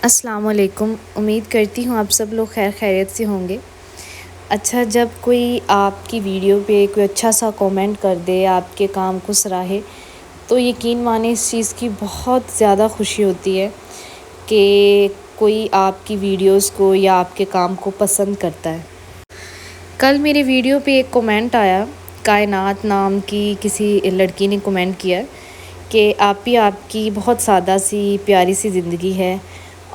السلام علیکم۔ امید کرتی ہوں آپ سب لوگ خیر خیریت سے ہوں گے۔ اچھا، جب کوئی آپ کی ویڈیو پہ کوئی اچھا سا کومنٹ کر دے، آپ کے کام کو سراہے، تو یقین مانیں اس چیز کی بہت زیادہ خوشی ہوتی ہے کہ کوئی آپ کی ویڈیوز کو یا آپ کے کام کو پسند کرتا ہے۔ کل میری ویڈیو پہ ایک کومنٹ آیا، کائنات نام کی کسی لڑکی نے کومنٹ کیا کہ آپ کی بہت سادہ سی پیاری سی زندگی ہے،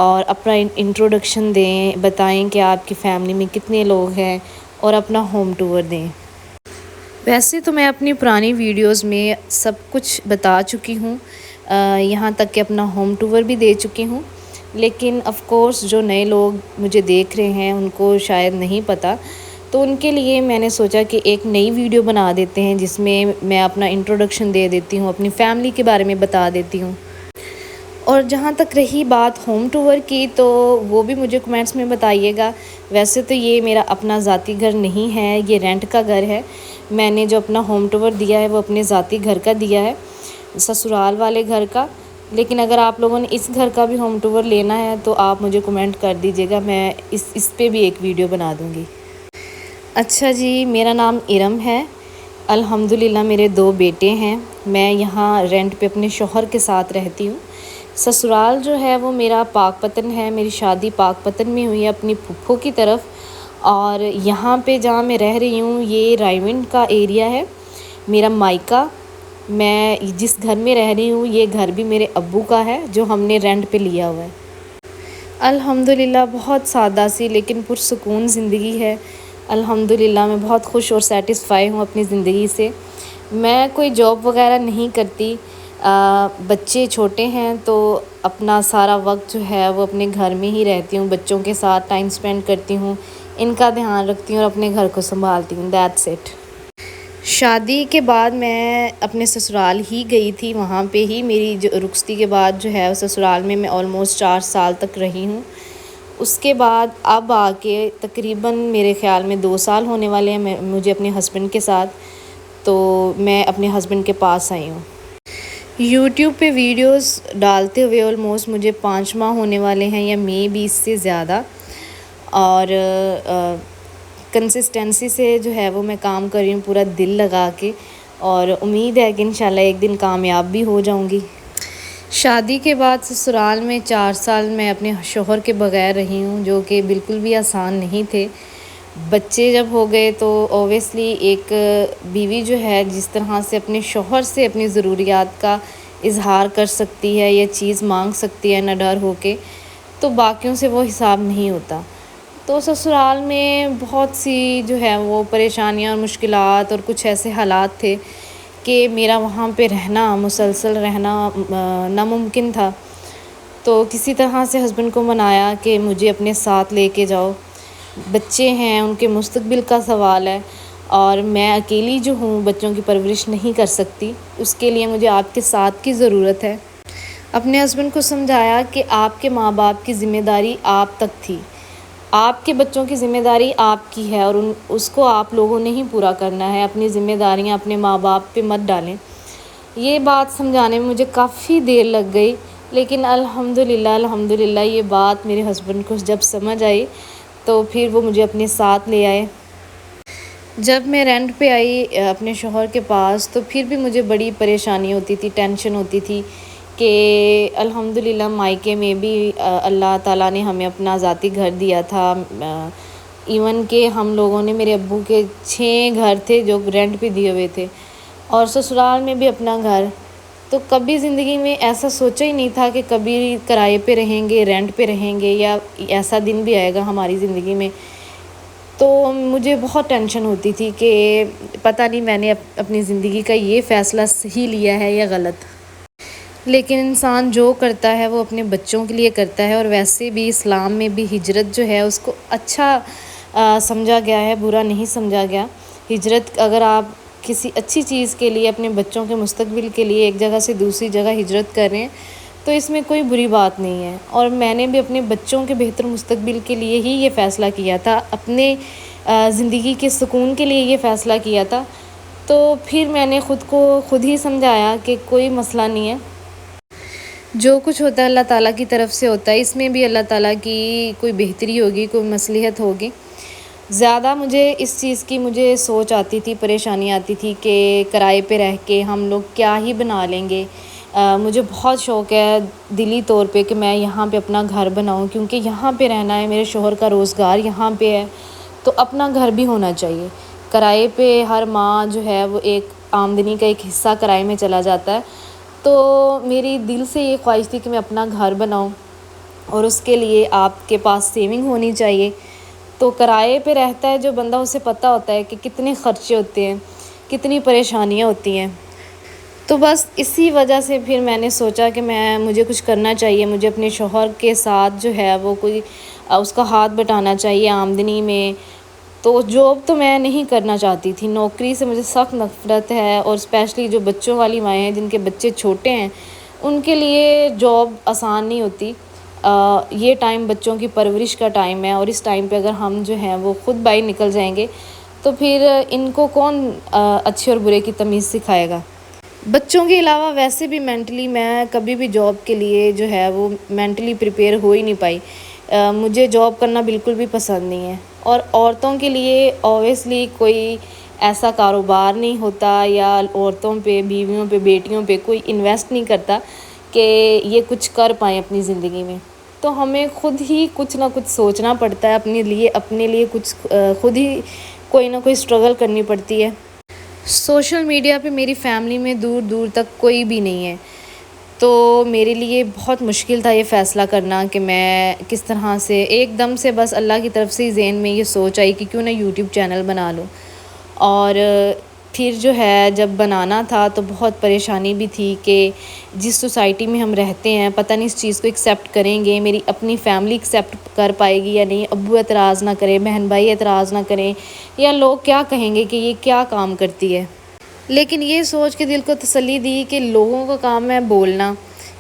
اور اپنا انٹروڈکشن دیں، بتائیں کہ آپ کی فیملی میں کتنے لوگ ہیں اور اپنا ہوم ٹور دیں۔ ویسے تو میں اپنی پرانی ویڈیوز میں سب کچھ بتا چکی ہوں، یہاں تک کہ اپنا ہوم ٹور بھی دے چکی ہوں، لیکن آف کورس جو نئے لوگ مجھے دیکھ رہے ہیں ان کو شاید نہیں پتہ، تو ان کے لیے میں نے سوچا کہ ایک نئی ویڈیو بنا دیتے ہیں جس میں میں اپنا انٹروڈکشن دے دیتی ہوں، اپنی فیملی کے بارے میں بتا دیتی ہوں۔ اور جہاں تک رہی بات ہوم ٹور کی، تو وہ بھی مجھے کمنٹس میں بتائیے گا۔ ویسے تو یہ میرا اپنا ذاتی گھر نہیں ہے، یہ رینٹ کا گھر ہے۔ میں نے جو اپنا ہوم ٹور دیا ہے وہ اپنے ذاتی گھر کا دیا ہے، سسرال والے گھر کا۔ لیکن اگر آپ لوگوں نے اس گھر کا بھی ہوم ٹور لینا ہے تو آپ مجھے کمنٹ کر دیجیے گا، میں اس پہ بھی ایک ویڈیو بنا دوں گی۔ اچھا جی، میرا نام ارم ہے۔ الحمدللہ میرے 2 بیٹے ہیں۔ میں یہاں رینٹ پہ اپنے شوہر کے ساتھ رہتی ہوں۔ سسرال جو ہے وہ میرا پاک پتن ہے، میری شادی پاک پتن میں ہوئی ہے اپنی پھپھو کی طرف، اور یہاں پہ جہاں میں رہ رہی ہوں یہ رائیونڈ کا ایریا ہے میرا مائکا۔ میں جس گھر میں رہ رہی ہوں یہ گھر بھی میرے ابو کا ہے جو ہم نے رینٹ پہ لیا ہوا ہے۔ الحمدللہ بہت سادہ سی لیکن پرسکون زندگی ہے۔ الحمدللہ میں بہت خوش اور سیٹسفائی ہوں اپنی زندگی سے۔ میں کوئی جاب وغیرہ نہیں کرتی، بچے چھوٹے ہیں تو اپنا سارا وقت جو ہے وہ اپنے گھر میں ہی رہتی ہوں، بچوں کے ساتھ ٹائم سپینڈ کرتی ہوں، ان کا دھیان رکھتی ہوں اور اپنے گھر کو سنبھالتی ہوں، دیٹس اٹ۔ شادی کے بعد میں اپنے سسرال ہی گئی تھی، وہاں پہ ہی میری جو رخصتی کے بعد جو ہے سسرال میں آلموسٹ 4 سال تک رہی ہوں۔ اس کے بعد اب آ کے تقریباً میرے خیال میں 2 سال ہونے والے ہیں مجھے اپنے ہسبینڈ کے ساتھ، تو میں اپنے ہسبینڈ کے پاس آئی ہوں۔ یوٹیوب پہ ویڈیوز ڈالتے ہوئے آلموسٹ مجھے 5 ماہ ہونے والے ہیں یا مے بھی اس سے زیادہ، اور کنسسٹنسی سے جو ہے وہ میں کام کر رہی ہوں پورا دل لگا کے، اور امید ہے کہ انشاءاللہ ایک دن کامیاب بھی ہو جاؤں گی۔ شادی کے بعد سسرال میں 4 سال میں اپنے شوہر کے بغیر رہی ہوں، جو کہ بالکل بھی آسان نہیں تھے۔ بچے جب ہو گئے تو اوبویسلی ایک بیوی جو ہے جس طرح سے اپنے شوہر سے اپنی ضروریات کا اظہار کر سکتی ہے یا چیز مانگ سکتی ہے نہ ڈر ہو کے، تو باقیوں سے وہ حساب نہیں ہوتا۔ تو سسرال میں بہت سی جو ہے وہ پریشانیاں اور مشکلات اور کچھ ایسے حالات تھے کہ میرا وہاں پہ رہنا، مسلسل رہنا ناممکن تھا۔ تو کسی طرح سے ہسبینڈ کو منایا کہ مجھے اپنے ساتھ لے کے جاؤ، بچے ہیں، ان کے مستقبل کا سوال ہے، اور میں اکیلی جو ہوں بچوں کی پرورش نہیں کر سکتی، اس کے لیے مجھے آپ کے ساتھ کی ضرورت ہے۔ اپنے ہسبینڈ کو سمجھایا کہ آپ کے ماں باپ کی ذمہ داری آپ تک تھی، آپ کے بچوں کی ذمہ داری آپ کی ہے، اور اس کو آپ لوگوں نے ہی پورا کرنا ہے، اپنی ذمہ داریاں اپنے ماں باپ پہ مت ڈالیں۔ یہ بات سمجھانے میں مجھے کافی دیر لگ گئی، لیکن الحمدللہ یہ بات میرے ہسبینڈ کو جب سمجھ آئی تو پھر وہ مجھے اپنے ساتھ لے آئے۔ جب میں رینٹ پہ آئی اپنے شوہر کے پاس تو پھر بھی مجھے بڑی پریشانی ہوتی تھی، ٹینشن ہوتی تھی کہ الحمدللہ مائکے میں بھی اللہ تعالیٰ نے ہمیں اپنا ذاتی گھر دیا تھا، ایون کہ ہم لوگوں نے، میرے ابو کے 6 گھر تھے جو رینٹ پہ دیے ہوئے تھے، اور سسرال میں بھی اپنا گھر۔ تو کبھی زندگی میں ایسا سوچا ہی نہیں تھا کہ کبھی کرائے پہ رہیں گے، رینٹ پہ رہیں گے، یا ایسا دن بھی آئے گا ہماری زندگی میں۔ تو مجھے بہت ٹینشن ہوتی تھی کہ پتہ نہیں میں نے اپنی زندگی کا یہ فیصلہ صحیح لیا ہے یا غلط۔ لیکن انسان جو کرتا ہے وہ اپنے بچوں کے لیے کرتا ہے، اور ویسے بھی اسلام میں بھی ہجرت جو ہے اس کو اچھا سمجھا گیا ہے، برا نہیں سمجھا گیا۔ ہجرت اگر آپ کسی اچھی چیز کے لیے، اپنے بچوں کے مستقبل کے لیے ایک جگہ سے دوسری جگہ ہجرت کر رہے ہیں تو اس میں کوئی بری بات نہیں ہے، اور میں نے بھی اپنے بچوں کے بہتر مستقبل کے لیے ہی یہ فیصلہ کیا تھا، اپنے زندگی کے سکون کے لیے یہ فیصلہ کیا تھا۔ تو پھر میں نے خود کو خود ہی سمجھایا کہ کوئی مسئلہ نہیں ہے، جو کچھ ہوتا ہے اللہ تعالیٰ کی طرف سے ہوتا ہے، اس میں بھی اللہ تعالیٰ کی کوئی بہتری ہوگی، کوئی مصلحت ہوگی۔ زیادہ مجھے اس چیز کی سوچ آتی تھی، پریشانی آتی تھی کہ کرائے پہ رہ کے ہم لوگ کیا ہی بنا لیں گے۔ مجھے بہت شوق ہے دلی طور پہ کہ میں یہاں پہ اپنا گھر بناؤں، کیونکہ یہاں پہ رہنا ہے، میرے شوہر کا روزگار یہاں پہ ہے، تو اپنا گھر بھی ہونا چاہیے۔ کرائے پہ ہر ماہ جو ہے وہ ایک آمدنی کا ایک حصہ کرائے میں چلا جاتا ہے، تو میری دل سے یہ خواہش تھی کہ میں اپنا گھر بناؤں، اور اس کے لیے آپ کے پاس سیونگ ہونی چاہیے۔ تو کرائے پہ رہتا ہے جو بندہ، اسے پتہ ہوتا ہے کہ کتنے خرچے ہوتے ہیں، کتنی پریشانیاں ہوتی ہیں۔ تو بس اسی وجہ سے پھر میں نے سوچا کہ مجھے کچھ کرنا چاہیے، مجھے اپنے شوہر کے ساتھ جو ہے وہ کوئی اس کا ہاتھ بٹانا چاہیے آمدنی میں۔ تو جاب تو میں نہیں کرنا چاہتی تھی، نوکری سے مجھے سخت نفرت ہے، اور اسپیشلی جو بچوں والی مائیں ہیں جن کے بچے چھوٹے ہیں، ان کے لیے جاب آسان نہیں ہوتی۔ یہ ٹائم بچوں کی پرورش کا ٹائم ہے، اور اس ٹائم پہ اگر ہم جو ہیں وہ خود باہر نکل جائیں گے تو پھر ان کو کون اچھے اور برے کی تمیز سکھائے گا۔ بچوں کے علاوہ ویسے بھی مینٹلی میں کبھی بھی جاب کے لیے جو ہے وہ مینٹلی پریپیئر ہو ہی نہیں پائی۔ مجھے جاب کرنا بالکل بھی پسند نہیں ہے، اور عورتوں کے لیے اوبویسلی کوئی ایسا کاروبار نہیں ہوتا، یا عورتوں پہ، بیویوں پہ، بیٹیوں پہ کوئی انویسٹ نہیں کرتا کہ یہ کچھ کر پائیں اپنی زندگی میں۔ تو ہمیں خود ہی کچھ نہ کچھ سوچنا پڑتا ہے اپنے لیے کچھ خود ہی کوئی نہ کوئی اسٹرگل کرنی پڑتی ہے۔ سوشل میڈیا پہ میری فیملی میں دور دور تک کوئی بھی نہیں ہے، تو میرے لیے بہت مشکل تھا یہ فیصلہ کرنا کہ میں کس طرح سے ایک دم سے بس اللہ کی طرف سے ذہن میں یہ سوچ آئی کہ کیوں نہ یوٹیوب چینل بنا لوں۔ اور پھر جو ہے جب بنانا تھا تو بہت پریشانی بھی تھی کہ جس سوسائٹی میں ہم رہتے ہیں پتہ نہیں اس چیز کو ایکسیپٹ کریں گے، میری اپنی فیملی ایکسیپٹ کر پائے گی یا نہیں، ابو اعتراض نہ کریں، بہن بھائی اعتراض نہ کریں، یا لوگ کیا کہیں گے کہ یہ کیا کام کرتی ہے۔ لیکن یہ سوچ کے دل کو تسلی دی کہ لوگوں کا کام ہے بولنا،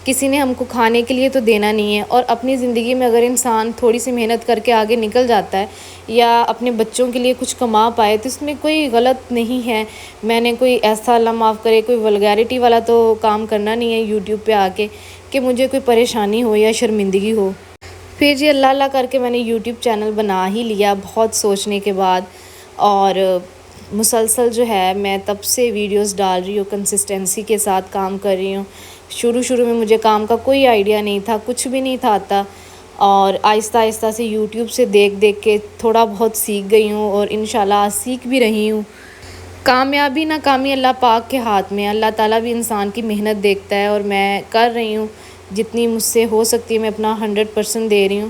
کسی نے ہم کو کھانے کے لیے تو دینا نہیں ہے، اور اپنی زندگی میں اگر انسان تھوڑی سی محنت کر کے آگے نکل جاتا ہے یا اپنے بچوں کے لیے کچھ کما پائے تو اس میں کوئی غلط نہیں ہے۔ میں نے کوئی ایسا، اللہ معاف کرے، کوئی ولگیرٹی والا تو کام کرنا نہیں ہے یوٹیوب پہ آ کے کہ مجھے کوئی پریشانی ہو یا شرمندگی ہو۔ پھر جی اللہ اللہ کر کے میں نے یوٹیوب چینل بنا ہی لیا بہت سوچنے کے بعد، اور مسلسل جو ہے میں تب سے ویڈیوز ڈال رہی ہوں، کنسسٹنسی کے ساتھ کام کر رہی ہوں۔ شروع میں مجھے کام کا کوئی آئیڈیا نہیں تھا، کچھ بھی نہیں تھا آتا، اور آہستہ آہستہ سے یوٹیوب سے دیکھ کے تھوڑا بہت سیکھ گئی ہوں، اور انشاءاللہ سیکھ بھی رہی ہوں۔ کامیابی ناکامی اللہ پاک کے ہاتھ میں، اللہ تعالیٰ بھی انسان کی محنت دیکھتا ہے، اور میں کر رہی ہوں جتنی مجھ سے ہو سکتی ہے، میں اپنا 100% دے رہی ہوں۔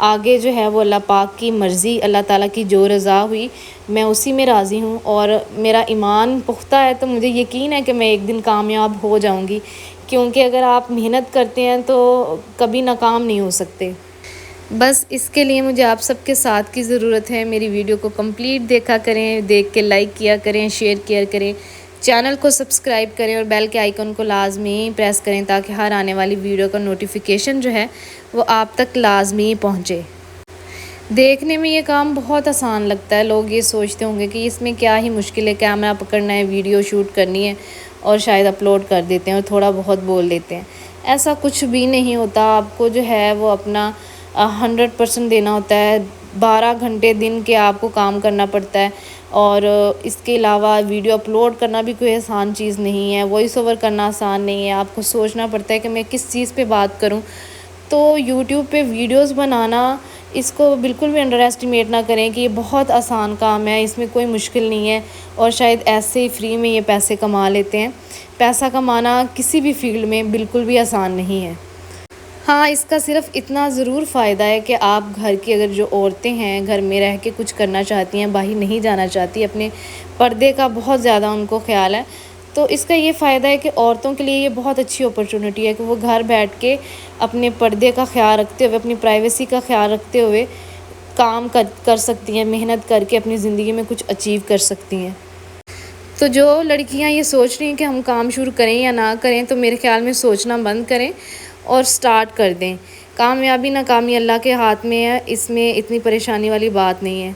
آگے جو ہے وہ اللہ پاک کی مرضی، اللہ تعالیٰ کی جو رضا ہوئی میں اسی میں راضی ہوں، اور میرا ایمان پختہ ہے، تو مجھے یقین ہے کہ میں ایک دن کامیاب ہو جاؤں گی، کیونکہ اگر آپ محنت کرتے ہیں تو کبھی ناکام نہیں ہو سکتے۔ بس اس کے لیے مجھے آپ سب کے ساتھ کی ضرورت ہے۔ میری ویڈیو کو کمپلیٹ دیکھا کریں، دیکھ کے لائک کیا کریں، شیئر کیا کریں، چینل کو سبسکرائب کریں، اور بیل کے آئیکن کو لازمی پریس کریں تاکہ ہر آنے والی ویڈیو کا نوٹیفیکیشن جو ہے وہ آپ تک لازمی پہنچے۔ دیکھنے میں یہ کام بہت آسان لگتا ہے، لوگ یہ سوچتے ہوں گے کہ اس میں کیا ہی مشکل ہے، کیمرہ پکڑنا ہے، ویڈیو شوٹ کرنی ہے اور شاید اپلوڈ کر دیتے ہیں اور تھوڑا بہت بول دیتے ہیں۔ ایسا کچھ بھی نہیں ہوتا، آپ کو جو ہے وہ اپنا 100% دینا ہوتا ہے۔ 12 گھنٹے دن کے آپ کو کام کرنا پڑتا ہے، اور اس کے علاوہ ویڈیو اپلوڈ کرنا بھی کوئی آسان چیز نہیں ہے، وائس اوور کرنا آسان نہیں ہے، آپ کو سوچنا پڑتا ہے کہ میں کس چیز پہ بات کروں۔ تو یوٹیوب پہ ویڈیوز بنانا، اس کو بالکل بھی انڈر ایسٹیمیٹ نہ کریں کہ یہ بہت آسان کام ہے، اس میں کوئی مشکل نہیں ہے، اور شاید ایسے ہی فری میں یہ پیسے کما لیتے ہیں۔ پیسہ کمانا کسی بھی فیلڈ میں بالکل بھی آسان نہیں ہے۔ ہاں، اس کا صرف اتنا ضرور فائدہ ہے کہ آپ گھر کی اگر جو عورتیں ہیں گھر میں رہ کے کچھ کرنا چاہتی ہیں، باہر نہیں جانا چاہتی، اپنے پردے کا بہت زیادہ ان کو خیال ہے، تو اس کا یہ فائدہ ہے کہ عورتوں کے لیے یہ بہت اچھی اپرچونٹی ہے کہ وہ گھر بیٹھ کے اپنے پردے کا خیال رکھتے ہوئے، اپنی پرائیویسی کا خیال رکھتے ہوئے کام کر سکتی ہیں، محنت کر کے اپنی زندگی میں کچھ اچیو کر سکتی ہیں۔ تو جو لڑکیاں یہ سوچ رہی ہیں کہ ہم کام شروع کریں یا نہ کریں، تو میرے خیال میں سوچنا بند کریں اور سٹارٹ کر دیں۔ کامیابی ناکامی اللہ کے ہاتھ میں ہے، اس میں اتنی پریشانی والی بات نہیں ہے۔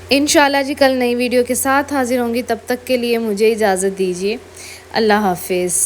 انشاءاللہ جی کل نئی ویڈیو کے ساتھ حاضر ہوں گی، تب تک کے لیے مجھے اجازت دیجیے۔ اللہ حافظ۔